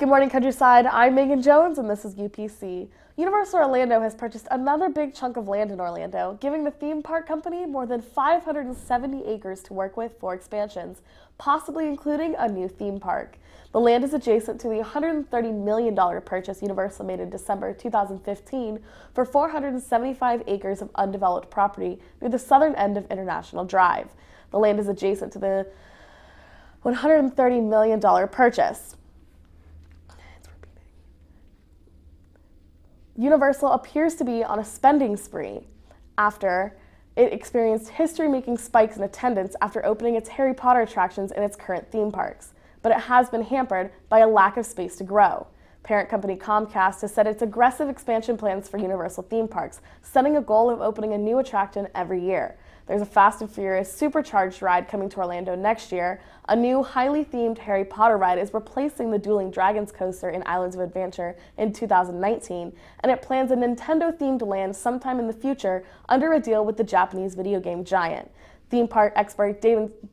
Good morning, Countryside. I'm Megan Jones, and this is UPC. Universal Orlando has purchased another big chunk of land in Orlando, giving the theme park company more than 570 acres to work with for expansions, possibly including a new theme park. The land is adjacent to the $130 million purchase Universal made in December 2015 for 475 acres of undeveloped property near the southern end of International Drive. The land is adjacent to the $130 million purchase. Universal appears to be on a spending spree after it experienced history-making spikes in attendance after opening its Harry Potter attractions in its current theme parks, but it has been hampered by a lack of space to grow. Parent company Comcast has set its aggressive expansion plans for Universal theme parks, setting a goal of opening a new attraction every year. There's a Fast and Furious supercharged ride coming to Orlando next year. A new, highly themed Harry Potter ride is replacing the Dueling Dragons coaster in Islands of Adventure in 2019, and it plans a Nintendo-themed land sometime in the future under a deal with the Japanese video game giant. Theme park expert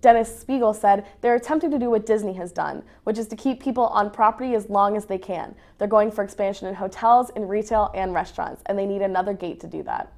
Dennis Spiegel said they're attempting to do what Disney has done, which is to keep people on property as long as they can. They're going for expansion in hotels, in retail, and restaurants, and they need another gate to do that.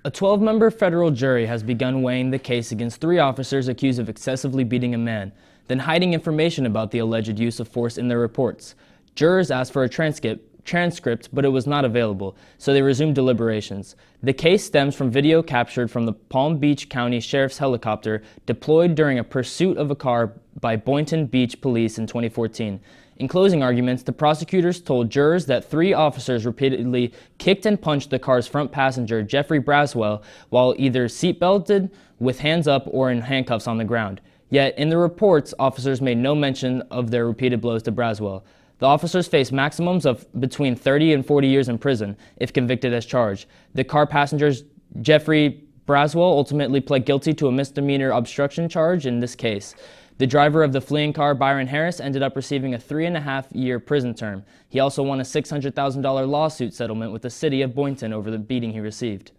A 12-member federal jury has begun weighing the case against 3 officers accused of excessively beating a man, then hiding information about the alleged use of force in their reports. Jurors asked for a transcript, but it was not available, so they resumed deliberations. The case stems from video captured from the Palm Beach County Sheriff's helicopter deployed during a pursuit of a car by Boynton Beach Police in 2014. In closing arguments, the prosecutors told jurors that 3 officers repeatedly kicked and punched the car's front passenger, Jeffrey Braswell, while either seatbelted, with hands up, or in handcuffs on the ground. Yet, in the reports, officers made no mention of their repeated blows to Braswell. The officers face maximums of between 30 and 40 years in prison if convicted as charged. The car passengers, Jeffrey Braswell, ultimately pled guilty to a misdemeanor obstruction charge in this case. The driver of the fleeing car, Byron Harris, ended up receiving a 3.5-year prison term. He also won a $600,000 lawsuit settlement with the city of Boynton over the beating he received.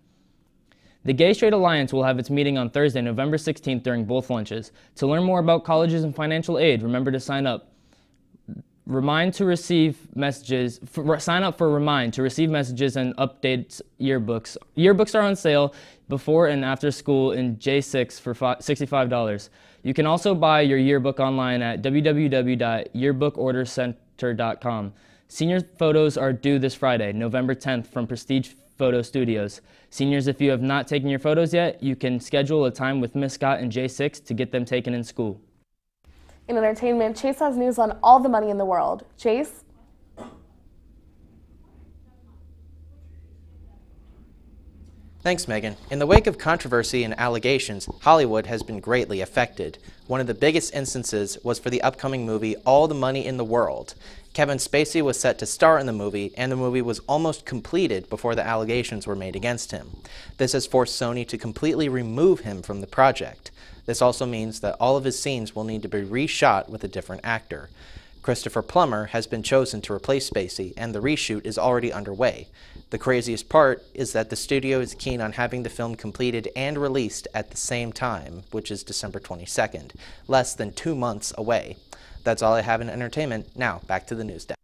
The Gay Straight Alliance will have sign meeting on Thursday, November 16th during both lunches. To learn more about colleges and financial aid, remember to sign up. Remind to receive messages. Sign up for Remind to receive messages and updates yearbooks. Yearbooks are on sale before and after school in J6 for $65. You can also buy your yearbook online at www.yearbookordercenter.com. Senior photos are due this Friday, November 10th, from Prestige Photo Studios. Seniors, if you have not taken your photos yet, you can schedule a time with Miss Scott and J6 to get them taken in school. In entertainment, Chase has news on all the money in the world. Chase? Thanks, Megan. In the wake of controversy and allegations, Hollywood has been greatly affected. One of the biggest instances was for the upcoming movie All the Money in the World. Kevin Spacey was set to star in the movie, and the movie was almost completed before the allegations were made against him. This has forced Sony to completely remove him from the project. This also means that all of his scenes will need to be reshot with a different actor. Christopher Plummer has been chosen to replace Spacey, and the reshoot is already underway. The craziest part is that the studio is keen on having the film completed and released at the same time, which is December 22nd, less than 2 months away. That's all I have in entertainment. Now, back to the news desk.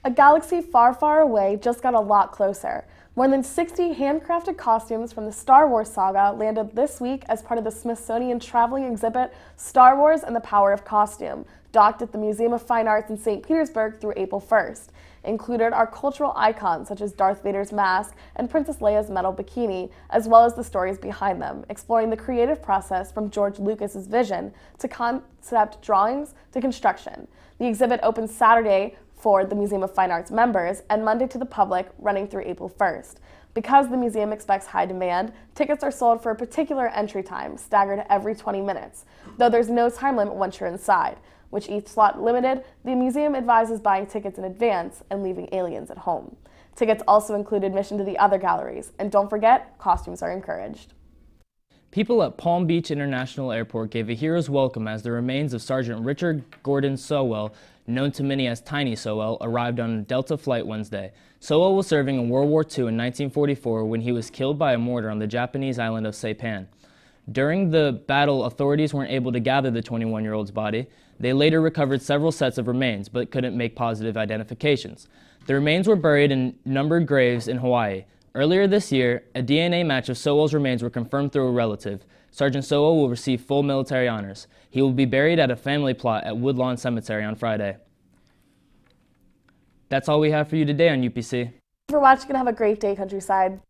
A galaxy far, far away just got a lot closer. More than 60 handcrafted costumes from the Star Wars saga landed this week as part of the Smithsonian traveling exhibit Star Wars and the Power of Costume, docked at the Museum of Fine Arts in St. Petersburg through April 1st. Included are cultural icons such as Darth Vader's mask and Princess Leia's metal bikini, as well as the stories behind them, exploring the creative process from George Lucas's vision to concept drawings to construction. The exhibit opens Saturday for the Museum of Fine Arts members and Monday to the public, running through April 1st. Because the museum expects high demand, tickets are sold for a particular entry time, staggered every 20 minutes, though there's no time limit once you're inside. With each slot limited, the museum advises buying tickets in advance and leaving aliens at home. Tickets also include admission to the other galleries, and don't forget, costumes are encouraged. People at Palm Beach International Airport gave a hero's welcome as the remains of Sergeant Richard Gordon Sowell, known to many as Tiny Sowell, arrived on a Delta flight Wednesday. Sowell was serving in World War II in 1944 when he was killed by a mortar on the Japanese island of Saipan. During the battle, authorities weren't able to gather the 21-year-old's body. They later recovered several sets of remains, but couldn't make positive identifications. The remains were buried in numbered graves in Hawaii. Earlier this year, a DNA match of Sowell's remains were confirmed through a relative. Sergeant Sowell will receive full military honors. He will be buried at a family plot at Woodlawn Cemetery on Friday. That's all we have for you today on UPC. Thanks for watching and have a great day, Countryside.